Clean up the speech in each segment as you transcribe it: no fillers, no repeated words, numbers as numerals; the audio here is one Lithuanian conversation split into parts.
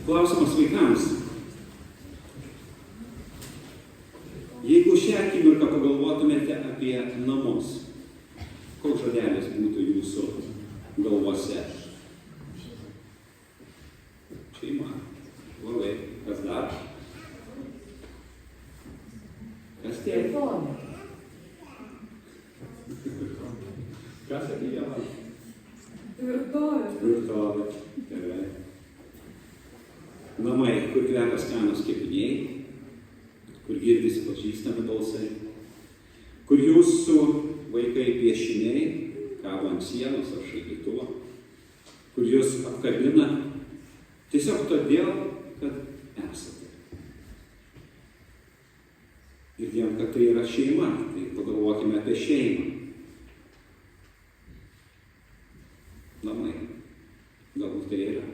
Klausimas vaikams. Jeigu šią akimirką pagalvotumėte apie namus, koks žodelis būtų jūsų galvose? Šeima. Labai. Kas dar? Kas tėvė? Kas atėjo? Tvirtovė. Gerai. Namai, kur kvepia skanūs kepiniai, kur girdisi pažįstami balsai, kur jūsų vaikai piešiniai kabo ant sienos ar šaldytuvo, kur jūs apkabina tiesiog todėl, kad esate. Girdėjom, kad tai yra šeima, tai pagalvokime apie šeimą. Namai. Galbūt tai yra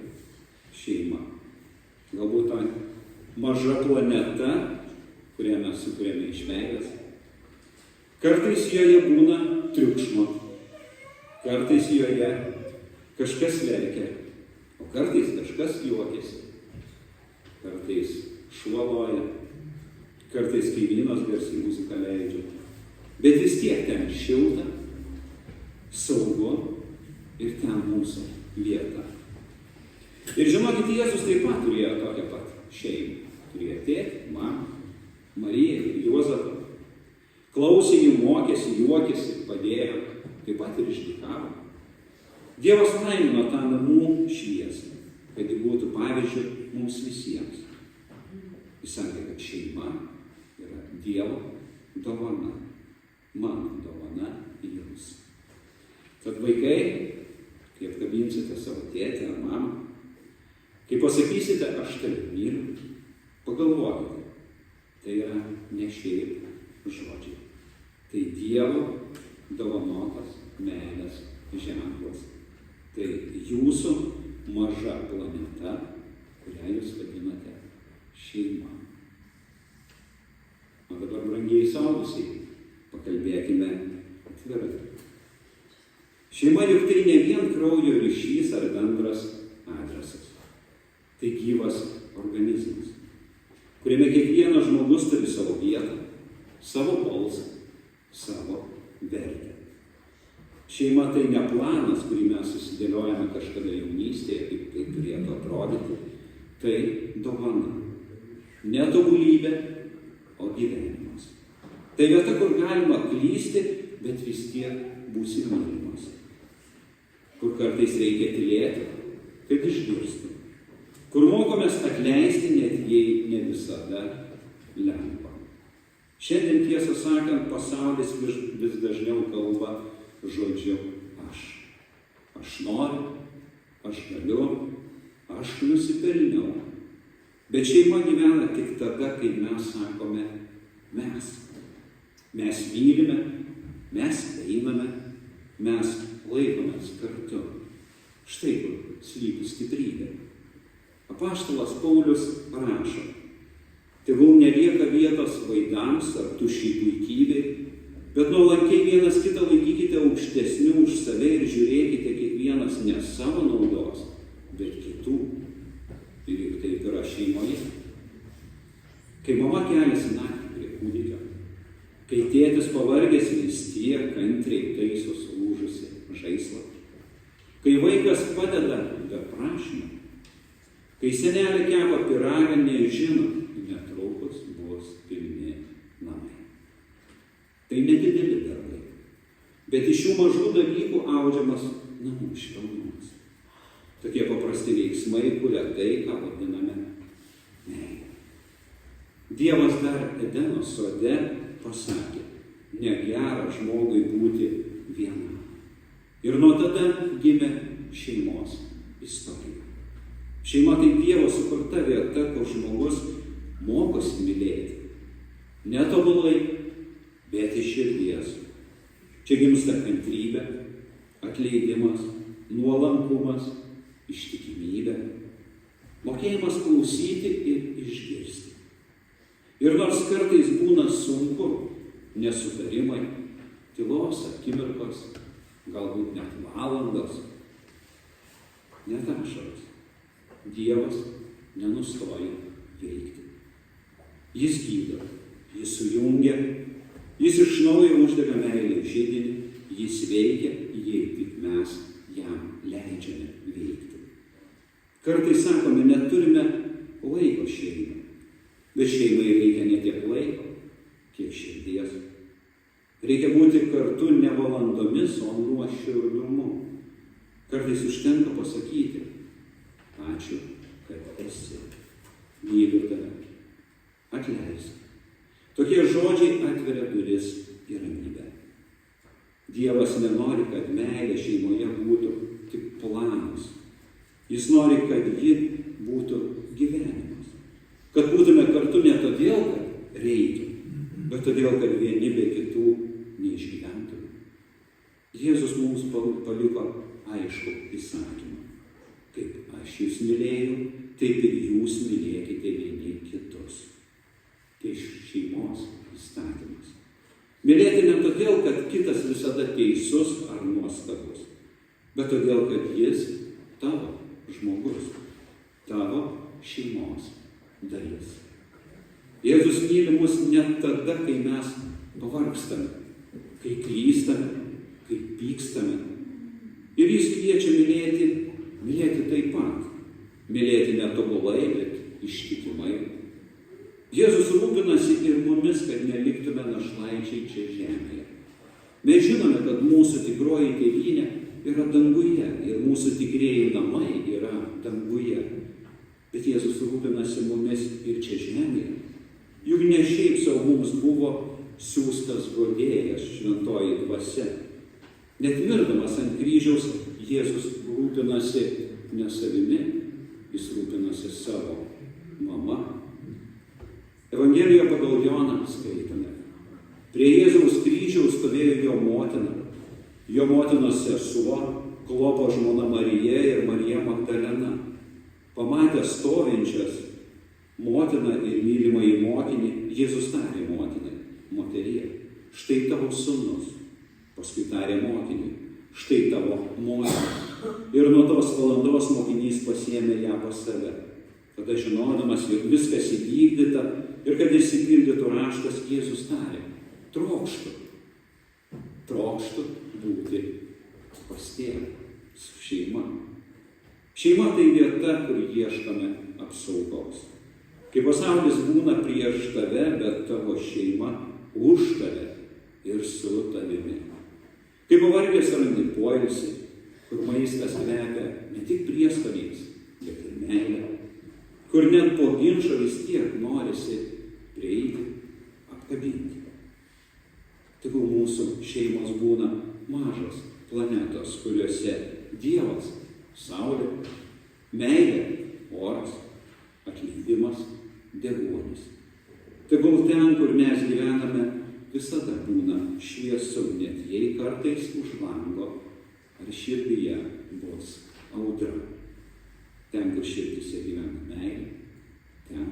šeima. Galbūt ta maža planeta, kurią mes sukūrėme iš meilės. Kartais joje būna triukšmo, kartais joje kažkas verkia, o kartais kažkas juokiasi, kartais šuoloja, kartais kaimynas garsiai muziką leidžia. Bet vis tiek ten šilta, saugu ir ten mūsų vieta. Ir žinokit, Jėzus taip pat turėjo tokią pat šeimą. Turėjo tėtį, mamą, Mariją ir Juozapą. Klausė jų, mokėsi, juokėsi, padėjo, taip pat ir išdykavo. Dievas laimino tą namų šviesą, kad ji būtų pavyzdžiu mums visiems. Jis sakė, kad šeima yra Dievo dovana, mano dovana jums. Tad vaikai, kai apkabinsite savo tėtį ar mamą, kai pasakysite, aš tave myliu, pagalvokite, tai yra ne šiaip žodžiai. Tai Dievo dovanotas meilės ženklas. Tai jūsų maža planeta, kurią jūs vadinate šeima. O dabar, brangiai suaugusiai, pakalbėkime atvirai. Šeima juk tai ne vien kraujo ryšys ar bendras adresas. Tai gyvas organizmas, kuriame kiekvienas žmogus turi savo vietą, savo balsą, savo vertę. Šeima tai ne planas, kurį mes susidėliojame kažkada jaunystėje, kaip turėtų atrodyti. Tai dovana. Ne tobulybė, o gyvenimas. Tai vieta, kur galima klysti, bet vis tiek būsi mylimas. Kur kartais reikia tylėti, kad išgirsti. Kur mokomės atleisti, net jei ne visada lengva. Šiandien, tiesą sakant, pasaulis vis dažniau kalba žodžiu aš. Aš noriu, aš galiu, aš nusipelniau. Bet šeima gyvena tik tada, kai mes sakome mes. Mes mylime, mes einame, mes laikomės kartu. Štai kur slypi stiprybė. Apaštalas Paulius rašo, tegul nelieka vietos vaidams ar tuščiai puikybei, bet nuolankiai vienas kitą laikykite aukštesniu už save ir žiūrėkite kiekvienas ne savo naudos, bet kitų. Ir juk taip yra šeimoje. Kai mama keliasi naktį prie kūdikio, kai tėtis pavargęs vis tiek kantriai taiso sulūžusi žaislą, kai vaikas padeda be prašymo, kai senelė kepa pyragą, nežino, netrukus bus pilni namai. Tai nedideli darbai, bet iš šių mažų dalykų audžiamas namų švelnumas. Tokie paprasti veiksmai kuria tai, ką vadiname meilė. Dievas dar Edeno sode pasakė, negera žmogui būti vienam. Ir nuo tada gimė šeimos istorija. Šeima tai Dievo sukurta vieta, kur žmogus mokosi mylėti. Netobulai, bet iš širdies. Čia gimsta kantrybė, atleidimas, nuolankumas, ištikimybė, mokėjimas klausyti ir išgirsti. Ir nors kartais būna sunku, nesutarimai, tylos akimirkos, galbūt net valandos, net ašaros, Dievas nenustoja veikti. Jis gydo, jis sujungia, jis iš naujo uždega meilę židinį, jis veikia, jei tik mes jam leidžiame veikti. Kartais sakome, neturime laiko šeimai, bet šeimai reikia ne tiek laiko, kiek širdies. Reikia būti kartu ne valandomis, o nuoširdumu. Kartais užtenka pasakyti, ačiū, kad esi, myliu tave, atleisk. Tokie žodžiai atveria duris į ramybę. Dievas nenori, kad meilė šeimoje būtų tik planas. Jis nori, kad ji būtų gyvenimas. Kad būtume kartu ne todėl, kad reikia, bet todėl, kad vieni be kitų neišgyventume. Jėzus mums paliko aišku įsakymą. Kaip aš jūs mylėjau, taip ir jūs mylėkite vieni kitus. Tai šeimos įstatymas. Mylėti ne todėl, kad kitas visada teisus ar nuostabus, bet todėl, kad jis tavo žmogus, tavo šeimos dalis. Jėzus myli mus net tada, kai mes pavargstame, kai klystame, kai pykstame. Ir jis kviečia mylėti taip pat. Mylėti netobulai, bet ištikimai. Jėzus rūpinasi ir mumis, kad neliktume našlaičiai čia žemėje. Mes žinome, kad mūsų tikroji tėvynė yra danguje ir mūsų tikrieji namai yra danguje. Bet Jėzus rūpinasi mumis ir čia žemėje. Juk ne šiaip savo mums buvo siųstas guodėjas, šventoji dvasia. Net mirdamas ant kryžiaus Jėzus rūpinasi ne savimi, jis rūpinasi savo mama. Evangelijoje pagal Joną skaitome. Prie Jėzaus kryžiaus stovėjo jo motina, jo motinos sesuo, Klopo žmona Marija ir Marija Magdalena. Pamatę stovinčias motiną ir mylimąjį mokinį, Jėzus tarė motinai, moterie, štai tavo sūnus. Paskui tarė mokiniui, štai tavo motina. Ir nuo tos valandos mokinys pasiėmė ją pas save. Tada žinodamas, jog viskas įvykdyta ir kad išsipildytų raštas, Jėzus tarė, trokštu būti pas tėvą su šeima. Šeima tai vieta, kur ieškome apsaugos. Kai pasaulis būna prieš tave, bet tavo šeima už tave ir su tavimi. Kai pavargęs randi poilsį, kur maistas kvepia ne tik prieskoniais, bet ir meilė, kur net po ginčo vis tiek norisi prieiti, apkabinti. Tegul mūsų šeimos būna mažos planetos, kuriuose Dievas, saulė, meilė, oras, atleidimas, deguonis. Tegul ten, kur mes gyvename, visada būna šviesu, net jei kartais už lango ar širdyje bus audra. Ten, kur širdise gyvena meilė, ten